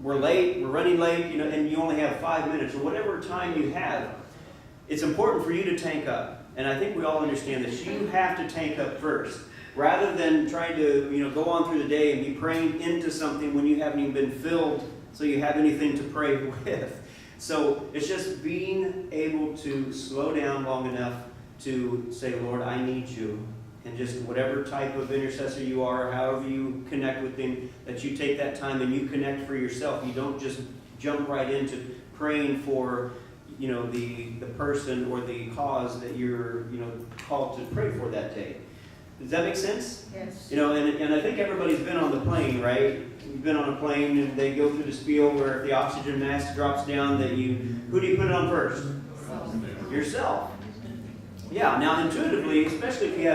we're late, we're running late, and you only have 5 minutes or whatever time you have, it's important for you to tank up. And I think we all understand this. You have to tank up first. Rather than trying to, go on through the day and be praying into something when you haven't even been filled so you have anything to pray with. So it's just being able to slow down long enough to say, Lord, I need you. And just whatever type of intercessor you are, however you connect with him, that you take that time and you connect for yourself. You don't just jump right into praying for, the person or the cause that you're, called to pray for that day. Does that make sense? Yes. And I think everybody's been on the plane, right? You've been on a plane and they go through the spiel where if the oxygen mask drops down, who do you put it on first? Yourself. Yeah, now intuitively, especially if you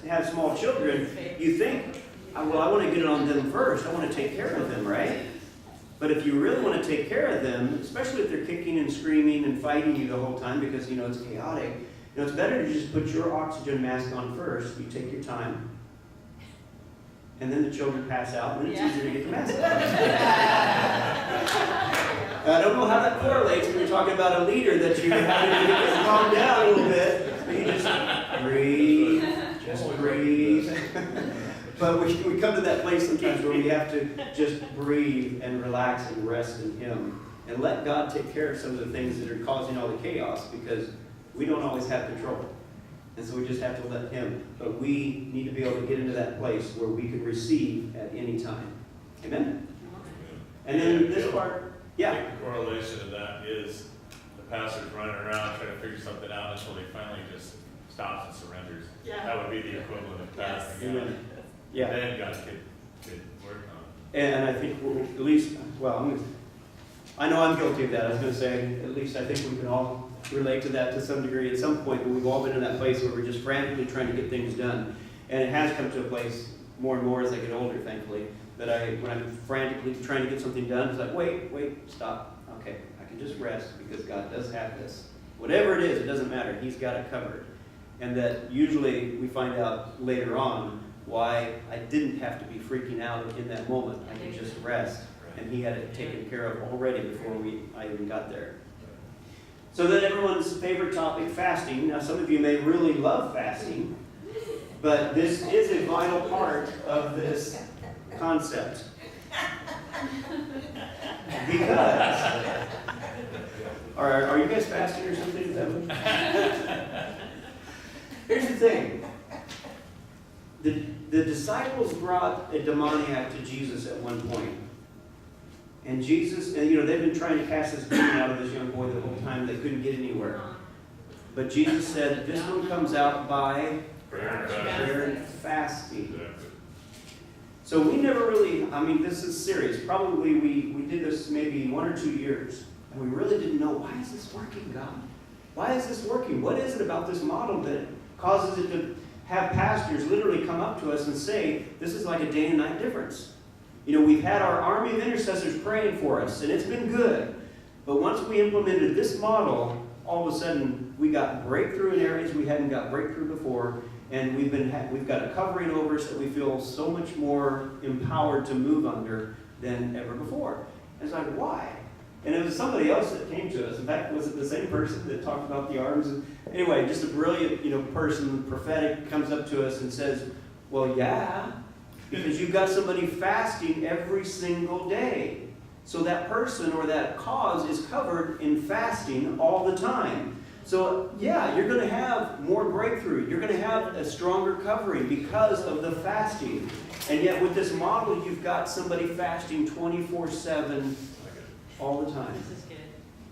have small children, you think, I want to get it on them first. I want to take care of them, right? But if you really want to take care of them, especially if they're kicking and screaming and fighting you the whole time because, it's chaotic, it's better to just put your oxygen mask on first. You take your time. And then the children pass out, and then it's easier to get the mask off. I don't know how that correlates when you're talking about a leader that you're having to calm down a little bit. You just breathe. But we come to that place sometimes where we have to just breathe and relax and rest in Him. And let God take care of some of the things that are causing all the chaos, because we don't always have control. And so we just have to let Him. But we need to be able to get into that place where we can receive at any time. Amen? And then this part, I think the correlation to that is the pastor's running around trying to figure something out until he finally just stops and surrenders. Yeah. That would be the equivalent of passing out. Yeah. Then God could work on it. And I think at least, I know I'm guilty of that. I was going to say, at least I think we can all relate to that to some degree at some point, but we've all been in that place where we're just frantically trying to get things done. And it has come to a place more and more as I get older, thankfully, that when I'm frantically trying to get something done, it's like, wait, stop. Okay, I can just rest because God does have this. Whatever it is, it doesn't matter. He's got it covered. And that usually we find out later on why I didn't have to be freaking out in that moment. I could just rest. And He had it taken care of already before I even got there. So then everyone's favorite topic, fasting. Now some of you may really love fasting, but this is a vital part of this concept. Because, are you guys fasting or something? Here's the thing. The disciples brought a demoniac to Jesus at one point. And Jesus, they've been trying to cast this demon out of this young boy the whole time. They couldn't get anywhere. But Jesus said, this one comes out by prayer and fasting. So we never really, this is serious. Probably we did this maybe 1 or 2 years. And we really didn't know, why is this working, God? Why is this working? What is it about this model that causes it to have pastors literally come up to us and say, this is like a day and night difference. We've had our army of intercessors praying for us, and it's been good. But once we implemented this model, all of a sudden we got breakthrough in areas we hadn't got breakthrough before, and we've got a covering over us that we feel so much more empowered to move under than ever before. And it's like, why? And it was somebody else that came to us. In fact, was it the same person that talked about the arms? Anyway, just a brilliant, person, prophetic, comes up to us and says, well, yeah, because you've got somebody fasting every single day. So that person or that cause is covered in fasting all the time. So, yeah, you're going to have more breakthrough. You're going to have a stronger covering because of the fasting. And yet with this model, you've got somebody fasting 24/7 all the time. This is good.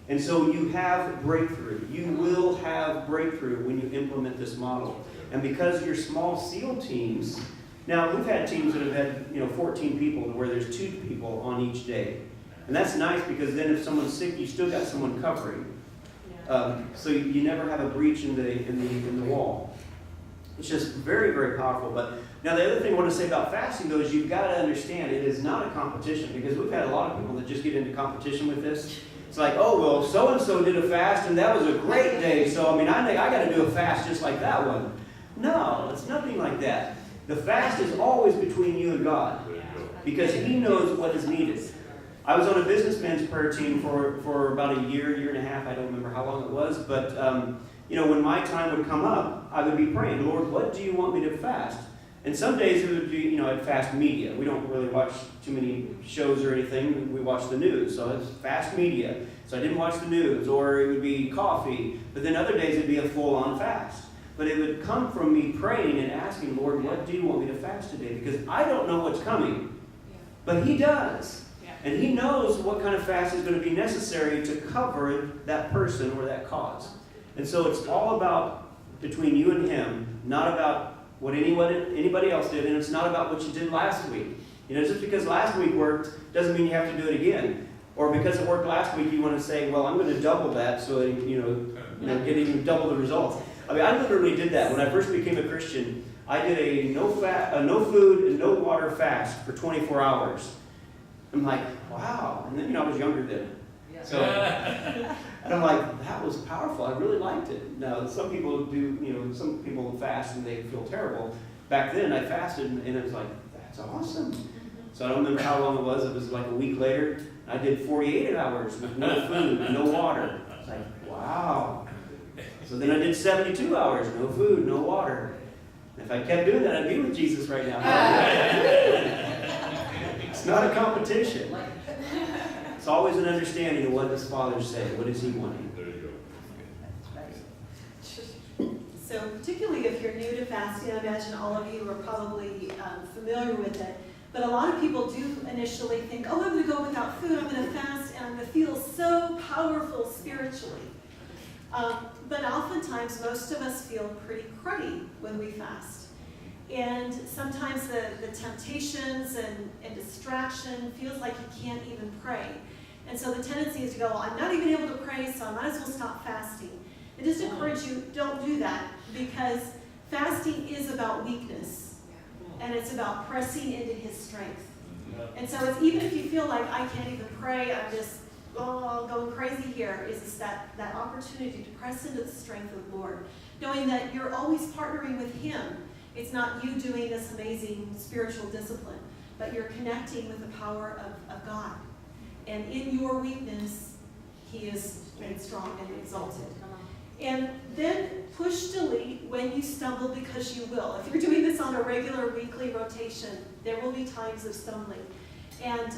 And so you have breakthrough. You will have breakthrough when you implement this model. And because your small SEAL teams, now we've had teams that have had 14 people where there's 2 people on each day. And that's nice because then if someone's sick, you still got someone covering. So you never have a breach in the wall. It's just very, very powerful. But now the other thing I want to say about fasting, though, is you've got to understand it is not a competition, because we've had a lot of people that just get into competition with this. It's like, oh, well, so-and-so did a fast, and that was a great day, so, I got to do a fast just like that one. No, it's nothing like that. The fast is always between you and God, because He knows what is needed. I was on a businessman's prayer team for about a year and a half. I don't remember how long it was, but when my time would come up, I would be praying, Lord, what do you want me to fast? And some days it would be, I'd fast media. We don't really watch too many shows or anything. We watch the news, so it's fast media. So I didn't watch the news, or it would be coffee. But then other days it'd be a full-on fast. But it would come from me praying and asking, Lord, what do you want me to fast today? Because I don't know what's coming, but He does. And He knows what kind of fast is going to be necessary to cover that person or that cause. And so it's all about between you and Him, not about what anybody else did, and it's not about what you did last week. Just because last week worked doesn't mean you have to do it again. Or because it worked last week, you want to say, well, I'm going to double that so that, get even double the results. I mean, I literally did that. When I first became a Christian, I did a no food and no water fast for 24 hours. I'm like, wow. And then, I was younger then. So, and I'm like, that was powerful. I really liked it. Now, some people do, some people fast and they feel terrible. Back then, I fasted and it was like, that's awesome. So I don't remember how long it was. It was like a week later. I did 48 hours with no food and no water. It's like, wow. So then I did 72 hours, no food, no water. And if I kept doing that, I'd be with Jesus right now. It's not a competition. It's always an understanding of what does Father say. What is He wanting? There you go. So particularly if you're new to fasting, I imagine all of you are probably familiar with it. But a lot of people do initially think, oh, I'm going to go without food, I'm going to fast, and I'm going to feel so powerful spiritually. But oftentimes, most of us feel pretty cruddy when we fast. And sometimes the temptations and distraction feels like you can't even pray. And so the tendency is to go, well, I'm not even able to pray, so I might as well stop fasting. And just encourage you, don't do that, because fasting is about weakness. And it's about pressing into His strength. And so it's, even if you feel like I can't even pray, I'm just going crazy here, is that opportunity to press into the strength of the Lord, knowing that you're always partnering with Him. It's not you doing this amazing spiritual discipline, but you're connecting with the power of God. And in your weakness, He is made strong and exalted. And then push delete when you stumble, because you will. If you're doing this on a regular weekly rotation, there will be times of stumbling. And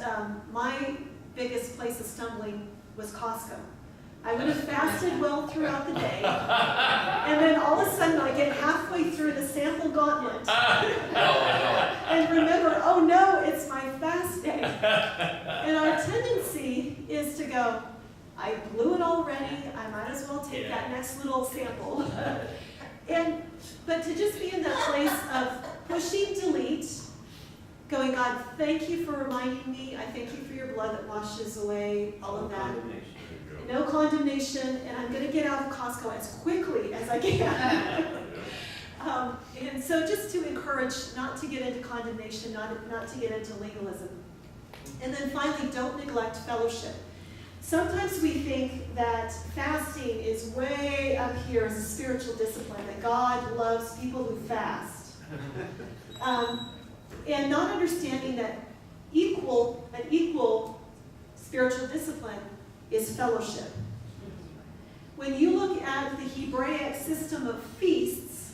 my biggest place of stumbling was Costco. I would have fasted well throughout the day, and then all of a sudden I get halfway through the sample gauntlet and remember, oh no, it's my fast day. And our tendency is to go, I blew it already, I might as well take that next little sample. But to just be in that place of pushing delete, going, God, thank you for reminding me. I thank you for your blood that washes away all of that. No condemnation, and I'm going to get out of Costco as quickly as I can. And so just to encourage not to get into condemnation, not to get into legalism. And then finally, don't neglect fellowship. Sometimes we think that fasting is way up here as a spiritual discipline, that God loves people who fast. And not understanding that an equal spiritual discipline is fellowship. When you look at the Hebraic system of feasts,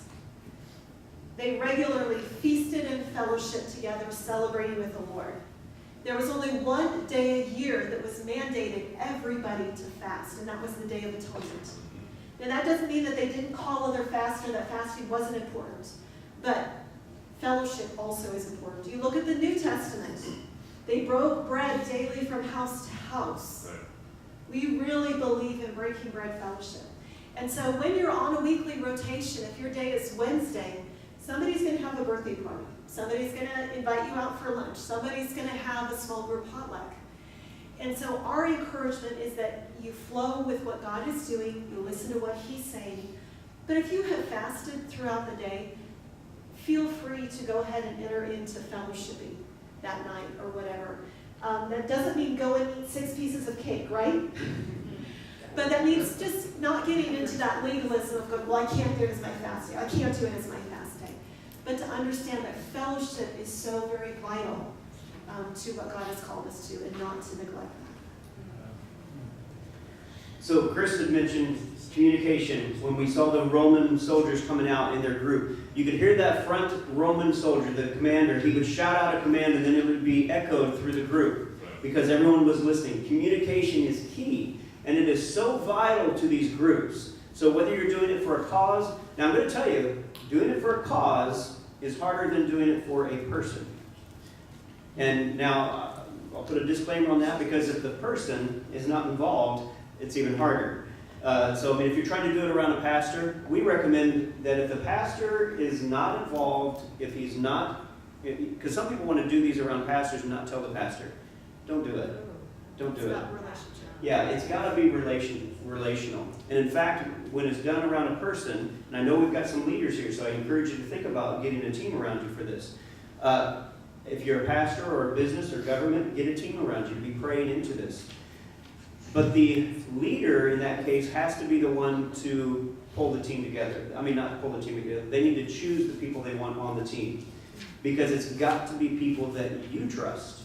they regularly feasted in fellowship together, celebrating with the Lord. There was only one day a year that was mandated everybody to fast, and that was the Day of Atonement. Now that doesn't mean that they didn't call other fasts or that fasting wasn't important, but fellowship also is important. You look at the New Testament, they broke bread daily from house to house. Right. We really believe in breaking bread fellowship. And so when you're on a weekly rotation, if your day is Wednesday, somebody's going to have a birthday party. Somebody's going to invite you out for lunch. Somebody's going to have a small group potluck. And so our encouragement is that you flow with what God is doing. You listen to what He's saying. But if you have fasted throughout the day, feel free to go ahead and enter into fellowshipping that night or whatever. That doesn't mean go and eat 6 pieces of cake, right? But that means just not getting into that legalism of going, well, I can't do it as my fast day. I can't do it as my fast day. But to understand that fellowship is so very vital. to what God has called us to, and not to neglect that. So Chris had mentioned communication. When we saw the Roman soldiers coming out in their group, you could hear that front Roman soldier, the commander, he would shout out a command and then it would be echoed through the group because everyone was listening. Communication is key, and it is so vital to these groups. So whether you're doing it for a cause, now I'm going to tell you, doing it for a cause is harder than doing it for a person. And now I'll put a disclaimer on that, because if the person is not involved, it's even harder. So, I mean, if you're trying to do it around a pastor, we recommend that if the pastor is not involved, if he's not, because some people want to do these around pastors and not tell the pastor. Don't do it. Don't do it. It's about relationship. Yeah, it's got to be relational. And in fact, when it's done around a person, and I know we've got some leaders here, so I encourage you to think about getting a team around you for this. If you're a pastor or a business or government, get a team around you to be praying into this. But the leader in that case has to be the one to pull the team together. I mean, not pull the team together. They need to choose the people they want on the team, because it's got to be people that you trust.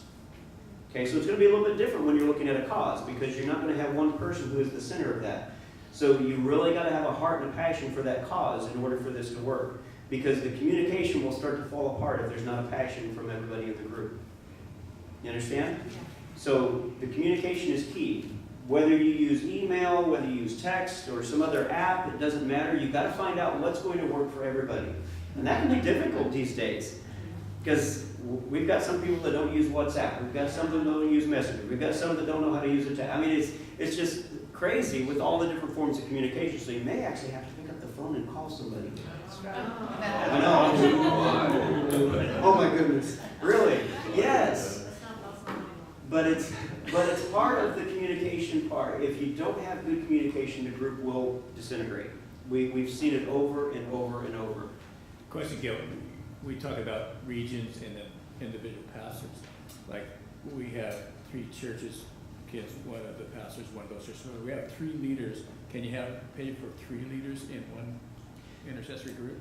Okay, so it's going to be a little bit different when you're looking at a cause, because you're not going to have one person who is the center of that. So you really got to have a heart and a passion for that cause in order for this to work, because the communication will start to fall apart if there's not a passion from everybody in the group. You understand? Yeah. So the communication is key. Whether you use email, whether you use text, or some other app, it doesn't matter. You've got to find out what's going to work for everybody. And that can be difficult these days, because we've got some people that don't use WhatsApp. We've got some that don't use Messenger. We've got some that don't know how to use it. I mean, it's just crazy with all the different forms of communication. So you may actually have to pick up the phone and call somebody. I know. Oh my goodness. Really? Yes. But it's part of the communication part. If you don't have good communication, the group will disintegrate. We've seen it over and over and over. Question, Gil. We talk about regions and then individual pastors. Like, we have 3 churches, kids, one of the pastors, one of those churches. So we have 3 leaders. Can you pay for 3 leaders in one intercessory group?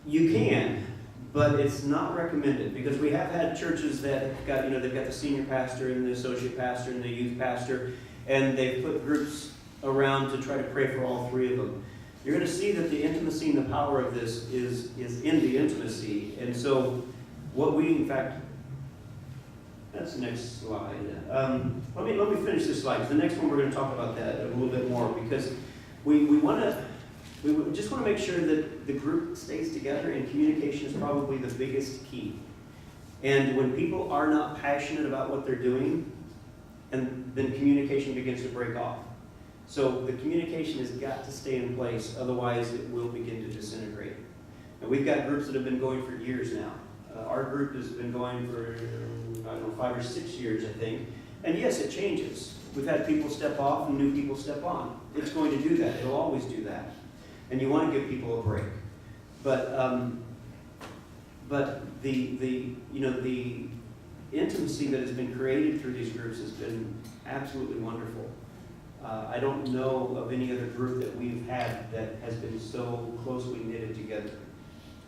You can, but it's not recommended, because we have had churches that have got, they've got the senior pastor and the associate pastor and the youth pastor, and they've put groups around to try to pray for all 3 of them. You're going to see that the intimacy and the power of this is in the intimacy. And so what we, in fact, that's the next slide. Let me finish this slide, because the next one we're going to talk about that a little bit more, because we just want to make sure that the group stays together, and communication is probably the biggest key. And when people are not passionate about what they're doing, and then communication begins to break off. So the communication has got to stay in place, otherwise it will begin to disintegrate. And we've got groups that have been going for years now. Our group has been going for, 5 or 6 years, I think. And yes, it changes. We've had people step off and new people step on. It's going to do that. It'll always do that. And you want to give people a break. But the intimacy that has been created through these groups has been absolutely wonderful. I don't know of any other group that we've had that has been so closely knitted together.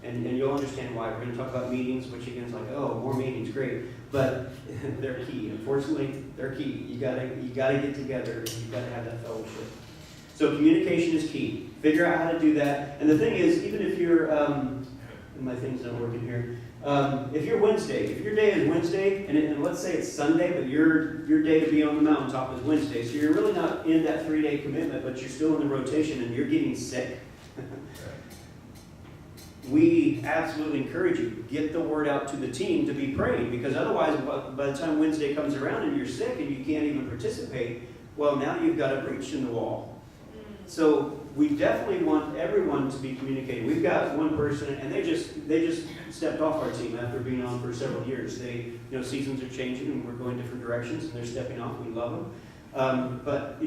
And you'll understand why. We're going to talk about meetings, which again is like, oh, more meetings, great. But they're key. Unfortunately, they're key. You gotta get together. You gotta have that fellowship. So communication is key. Figure out how to do that. And the thing is, even if you're, my thing's not working here. If your day is Wednesday, and let's say it's Sunday, but your day to be on the mountaintop is Wednesday, so you're really not in that 3-day commitment, but you're still in the rotation and you're getting sick. We absolutely encourage you, get the word out to the team to be praying, because otherwise, by the time Wednesday comes around and you're sick and you can't even participate, well, now you've got a breach in the wall. So we definitely want everyone to be communicating. We've got one person, and they just stepped off our team after being on for several years. Seasons are changing, and we're going different directions, and they're stepping off. We love them. But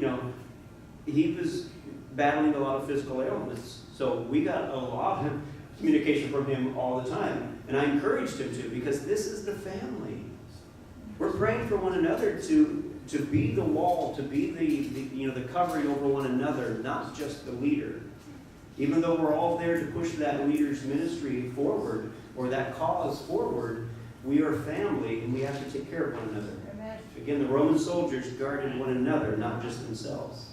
he was battling a lot of physical ailments, so we got a lot of communication from him all the time, and I encouraged him to, because this is the family. We're praying for one another to be the wall, to be the covering over one another, not just the leader. Even though we're all there to push that leader's ministry forward, or that cause forward, We are family, and we have to take care of one another. Amen. Again, the Roman soldiers guarded one another, not just themselves.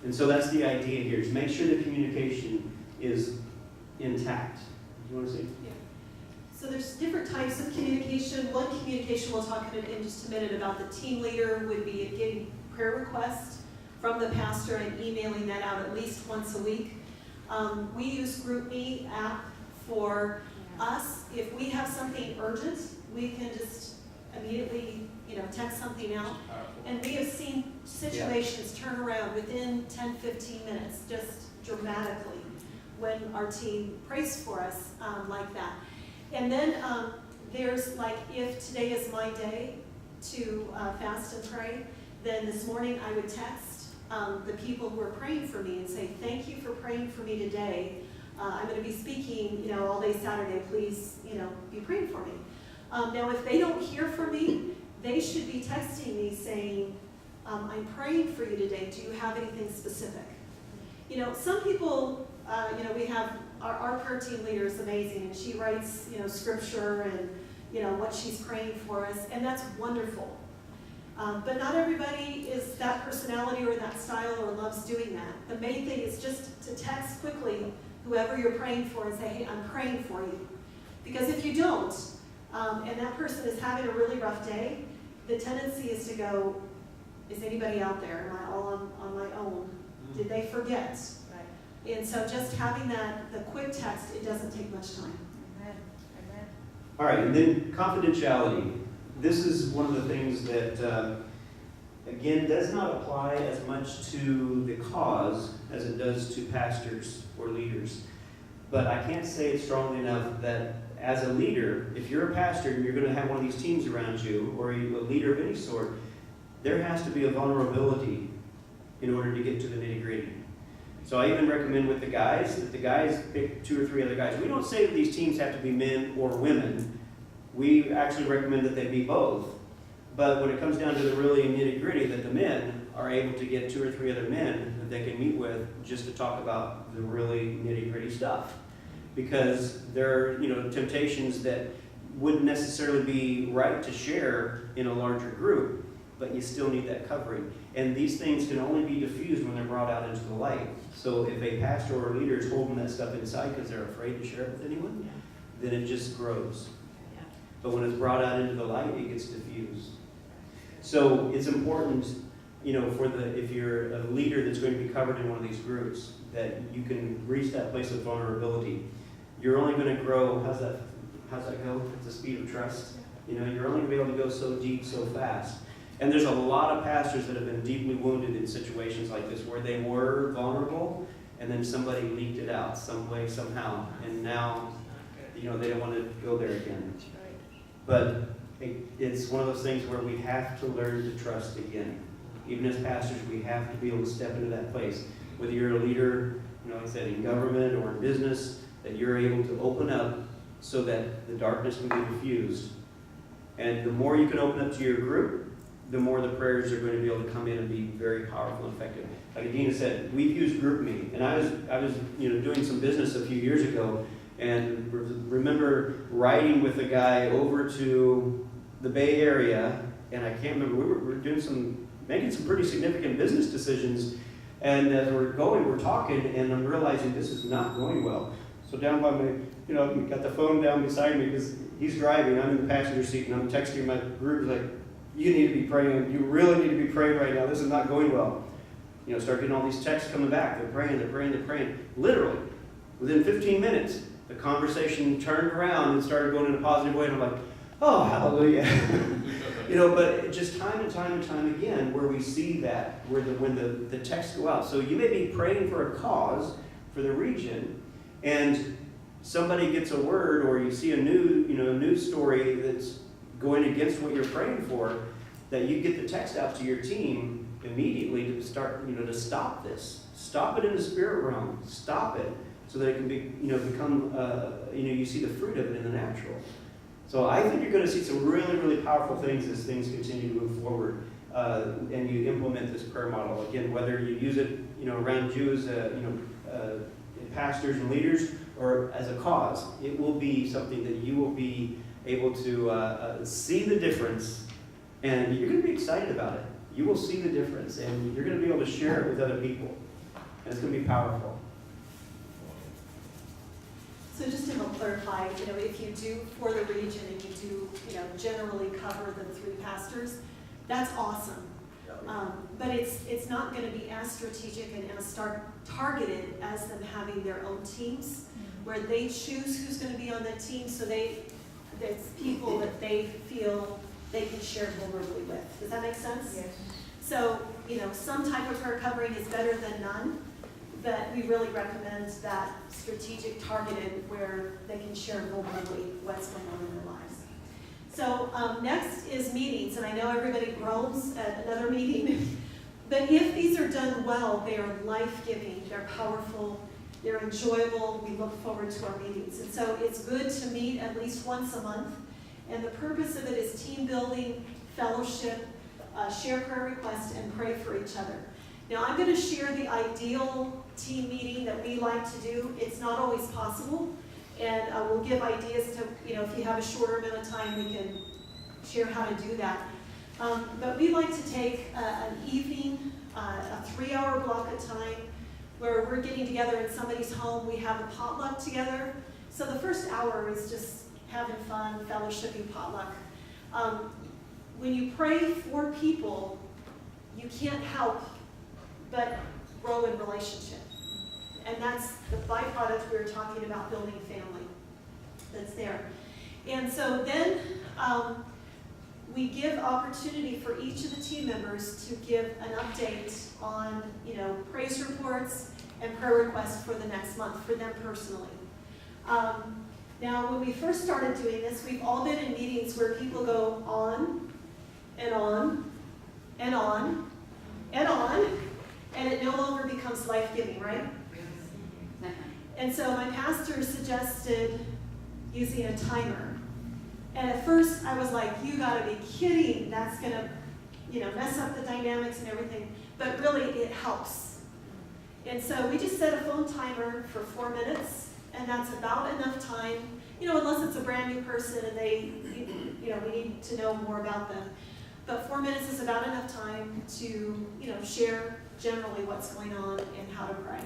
And so that's the idea here, is make sure the communication is intact. You want to say? So there's different types of communication. One communication we'll talk in just a minute about the team leader would be getting prayer requests from the pastor and emailing that out at least once a week. We use GroupMe app for us. If we have something urgent, we can just immediately, text something out. And we have seen situations turn around within 10, 15 minutes, just dramatically, when our team prays for us like that. And then there's like, if today is my day to fast and pray, then this morning I would text the people who are praying for me and say, thank you for praying for me today. I'm going to be speaking, all day Saturday. Please, be praying for me. Now, if they don't hear from me, they should be texting me saying, I'm praying for you today. Do you have anything specific? Some people, we have our prayer team leader is amazing, and she writes, scripture and, what she's praying for us, and that's wonderful. But not everybody is that personality or that style or loves doing that. The main thing is just to text quickly whoever you're praying for and say, hey, I'm praying for you. Because if you don't, and that person is having a really rough day, the tendency is to go, is anybody out there? Am I all on my own? Did they forget? Right. And so just having the quick text, it doesn't take much time. Amen. Amen. All right, and then confidentiality. This is one of the things that, again, does not apply as much to the cause as it does to pastors or leaders. But I can't say it strongly enough that as a leader, if you're a pastor and you're going to have one of these teams around you, or a leader of any sort, there has to be a vulnerability in order to get to the nitty-gritty. So I even recommend with the guys, that the guys pick 2 or 3 other guys. We don't say that these teams have to be men or women. We actually recommend that they be both. But when it comes down to the really nitty-gritty, that the men are able to get 2 or 3 other men that they can meet with just to talk about the really nitty-gritty stuff. Because there are, temptations that wouldn't necessarily be right to share in a larger group, but you still need that covering. And these things can only be diffused when they're brought out into the light. So if a pastor or leader is holding that stuff inside because they're afraid to share it with anyone, then it just grows. But when it's brought out into the light, it gets diffused. So it's important, if you're a leader that's going to be covered in one of these groups, that you can reach that place of vulnerability. You're only going to grow, how's that go? At the speed of trust. You're only going to be able to go so deep, so fast. And there's a lot of pastors that have been deeply wounded in situations like this, where they were vulnerable, and then somebody leaked it out some way, somehow. And now, they don't want to go there again. But it's one of those things where we have to learn to trust again. Even as pastors, we have to be able to step into that place. Whether you're a leader, like I said, in government or in business, that you're able to open up so that the darkness can be diffused. And the more you can open up to your group, the more the prayers are going to be able to come in and be very powerful and effective. Like Adina said, we've used GroupMe, and I was doing some business a few years ago, and remember riding with a guy over to the Bay Area, and I can't remember, we were doing making some pretty significant business decisions, and as we're going, we're talking, and I'm realizing this is not going well. So down by my, got the phone down beside me because he's driving, I'm in the passenger seat, and I'm texting my group, like, you need to be praying, you really need to be praying right now, this is not going well. Start getting all these texts coming back, they're praying. Literally, within 15 minutes, the conversation turned around and started going in a positive way, and I'm like, oh, hallelujah. But just time and time again, where we see that, when the texts go out. So you may be praying for a cause for the region, and somebody gets a word, or you see a news story that's going against what you're praying for, that you get the text out to your team immediately to start, to stop this. Stop it in the spirit realm. Stop it so that it can be, become, you see the fruit of it in the natural. So I think you're going to see some really, really powerful things as things continue to move forward, and you implement this prayer model. Again, whether you use it, around you as, pastors and leaders, or as a cause, it will be something that you will be able to see the difference, and you're going to be excited about it. You will see the difference, and you're going to be able to share it with other people, and it's going to be powerful. So just to help clarify, if you do for the region and you do, generally cover the 3 pastors, that's awesome. But it's not going to be as strategic and as targeted as them having their own teams, where they choose who's going to be on that team, so it's people that they feel they can share vulnerably with. Does that make sense? Yes. So, some type of prayer covering is better than none, but we really recommend that strategic targeted where they can share vulnerably what's going on in their lives. So next is meetings, and I know everybody groans at another meeting, but if these are done well, they are life-giving, they're powerful, they're enjoyable, we look forward to our meetings. And so it's good to meet at least once a month, and the purpose of it is team building, fellowship, share prayer requests, and pray for each other. Now I'm going to share the ideal team meeting that we like to do. It's not always possible. And we'll give ideas to, if you have a shorter amount of time, we can share how to do that. But we like to take an evening, a 3-hour block of time, where we're getting together in somebody's home. We have a potluck together. So the first hour is just having fun, fellowshipping, potluck. When you pray for people, you can't help but grow in relationship. And that's the byproduct we were talking about, building family that's there. And so then we give opportunity for each of the team members to give an update on, praise reports and prayer requests for the next month, for them personally. Now, when we first started doing this, we've all been in meetings where people go on and on and on and on, and it no longer becomes life-giving, right? And so my pastor suggested using a timer. And at first I was like, you gotta be kidding. That's gonna, mess up the dynamics and everything. But really it helps. And so we just set a phone timer for 4 minutes, and that's about enough time, unless it's a brand new person and they, we need to know more about them. But 4 minutes is about enough time to, share generally what's going on and how to pray.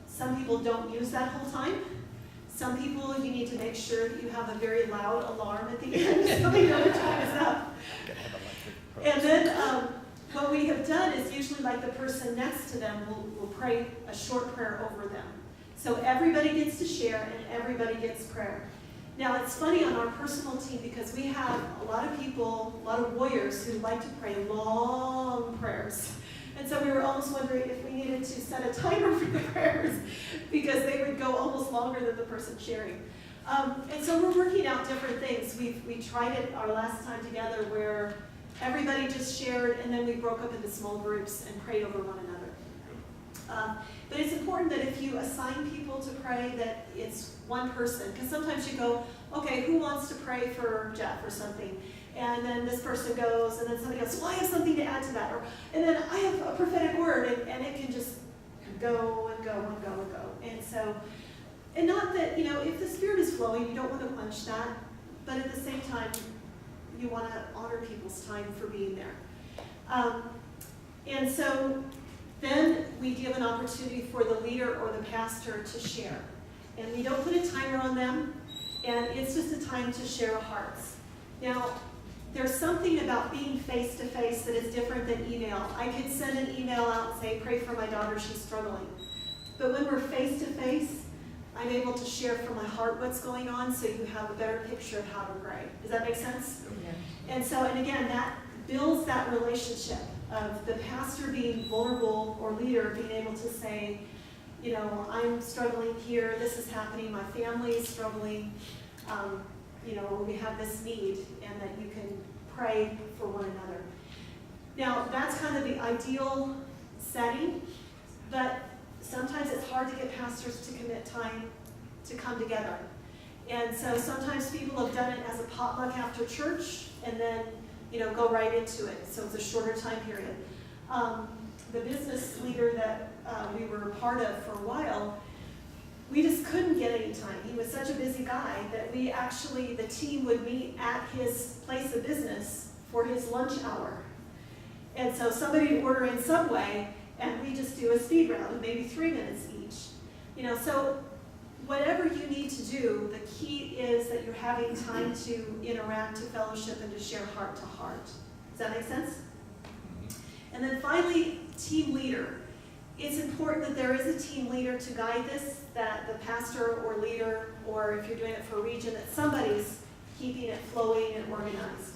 Some people don't use that whole time. Some people, you need to make sure that you have a very loud alarm at the end so they know the time is up. And then what we have done is usually like the person next to them will pray a short prayer over them. So everybody gets to share and everybody gets prayer. Now it's funny on our personal team because we have a lot of people, a lot of warriors who like to pray long prayers. And so we were almost wondering if we needed to set a timer for the prayers because they would go almost longer than the person sharing. And so we're working out different things. We tried it our last time together where everybody just shared and then we broke up into small groups and prayed over one another. But it's important that if you assign people to pray that it's one person, because sometimes you go, okay, who wants to pray for Jeff or something? And then this person goes, and then somebody goes, well, I have something to add to that. And then I have a prophetic word, and it can just go and go and go and go. And so, and not that, if the Spirit is flowing, you don't want to quench that, but at the same time, you want to honor people's time for being there. And so then we give an opportunity for the leader or the pastor to share. And we don't put a timer on them, and it's just a time to share our hearts. Now, there's something about being face-to-face that is different than email. I could send an email out and say, pray for my daughter, she's struggling. But when we're face-to-face, I'm able to share from my heart what's going on so you have a better picture of how to pray. Does that make sense? Yeah. And again, that builds that relationship of the pastor being vulnerable or leader being able to say, I'm struggling here, this is happening, my family is struggling. We have this need, and that you can pray for one another. Now, that's kind of the ideal setting, but sometimes it's hard to get pastors to commit time to come together. And so sometimes people have done it as a potluck after church, and then, go right into it. So it's a shorter time period. The business leader that we were a part of for a while, we just couldn't get any time. He was such a busy guy that we actually, the team would meet at his place of business for his lunch hour. And so somebody would order in Subway, and we just do a speed round of maybe 3 minutes each. You know, so whatever you need to do, the key is that you're having time to interact, to fellowship, and to share heart to heart. Does that make sense? And then finally, team leader. It's important that there is a team leader to guide this, that the pastor or leader, or if you're doing it for a region, that somebody's keeping it flowing and organized.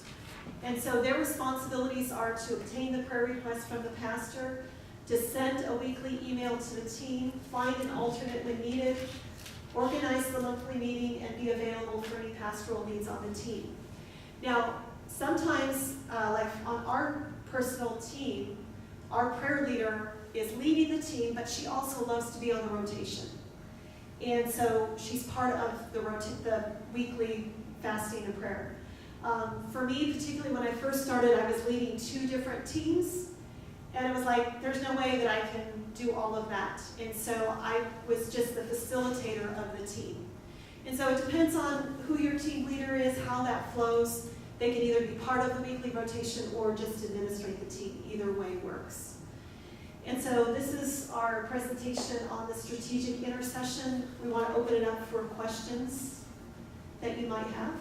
And so their responsibilities are to obtain the prayer request from the pastor, to send a weekly email to the team, find an alternate when needed, organize the monthly meeting, and be available for any pastoral needs on the team. Now, sometimes, like on our personal team, our prayer leader is leading the team, but she also loves to be on the rotation. And so she's part of the weekly fasting and prayer. For me, particularly when I first started, I was leading 2 different teams, and it was like, there's no way that I can do all of that. And so I was just the facilitator of the team. And so it depends on who your team leader is, how that flows. They can either be part of the weekly rotation or just administrate the team. Either way works. And so this is our presentation on the strategic intercession. We want to open it up for questions that you might have.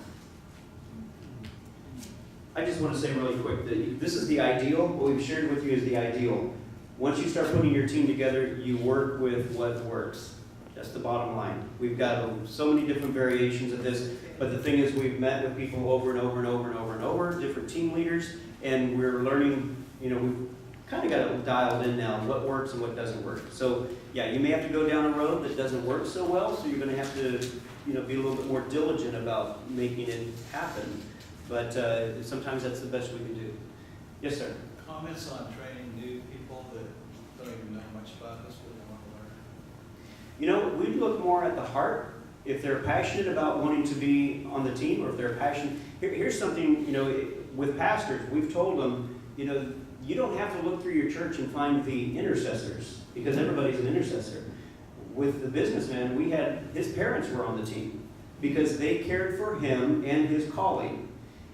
I just want to say really quick that this is the ideal. What we've shared with you is the ideal. Once you start putting your team together, you work with what works. That's the bottom line. We've got so many different variations of this, but the thing is we've met with people over and over and over and over and over, different team leaders, and we're learning, you know, we've kind of got it dialed in now, what works and what doesn't work. So yeah, you may have to go down a road that doesn't work so well, so you're going to have to, you know, be a little bit more diligent about making it happen. But sometimes that's the best we can do. Yes, sir. Comments on training new people that don't even know much about this, but they want to learn? You know, we look more at the heart. If they're passionate about wanting to be on the team, or if they're passionate. Here's something, you know, with pastors, we've told them, you know, you don't have to look through your church and find the intercessors, because everybody's an intercessor. With the businessman, his parents were on the team, because they cared for him and his calling.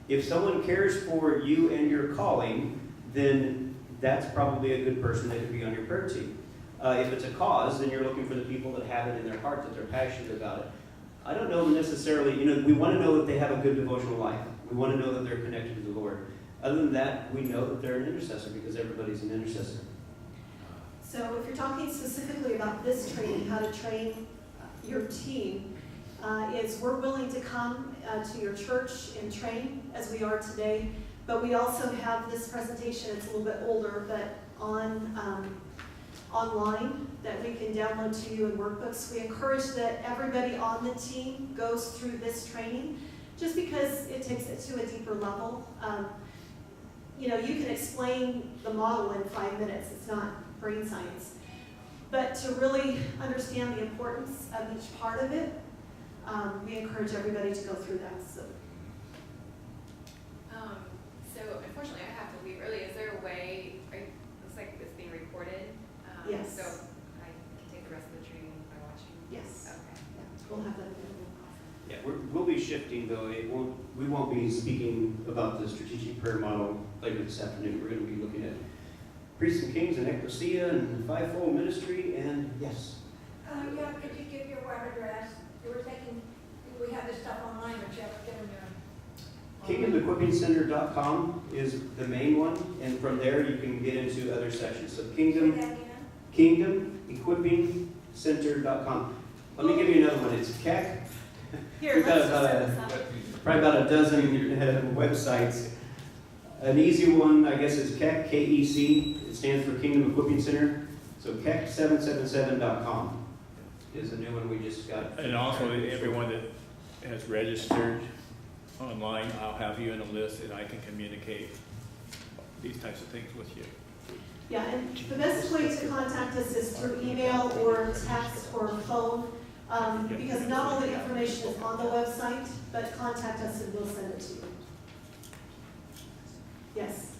If someone cares for you and your calling, then that's probably a good person that could be on your prayer team. If it's a cause, then you're looking for the people that have it in their heart, that they're passionate about it. I don't know necessarily, you know, we want to know that they have a good devotional life. We want to know that they're connected to the Lord. Other than that, we know that they're an intercessor, because everybody's an intercessor. So if you're talking specifically about this training, how to train your team, is we're willing to come to your church and train as we are today, but we also have this presentation. It's a little bit older, but online that we can download to you in workbooks. We encourage that everybody on the team goes through this training, just because it takes it to a deeper level. You know, you can explain the model in 5 minutes. It's not brain science. But to really understand the importance of each part of it, we encourage everybody to go through that. So unfortunately, I have to leave early. Is there a way? Looks like it's being recorded. Yes. So I can take the rest of the training by watching. Yes. Okay. Yeah, we'll have that available. Yeah, we'll be shifting though. We won't be speaking about the strategic prayer model later this afternoon. We're going to be looking at priests and kings and ecclesia and fivefold ministry. And yes. Yeah, could you give your web address? We have this stuff online, but you have to get them there. KingdomEquippingCenter.com is the main one, and from there you can get into other sections. So Say that again? KingdomEquippingCenter.com. Let me give you another one. It's KEC. Here, We've got let's just set this up. probably about a dozen websites. An easy one, I guess, is KEC, K-E-C. It stands for Kingdom Equipping Center. So KEC777.com is a new one we just got. And also, everyone that has registered online, I'll have you in a list, and I can communicate these types of things with you. Yeah, and the best way to contact us is through email or text or phone, because not all the information is on the website, but contact us and we'll send it to you. Yes?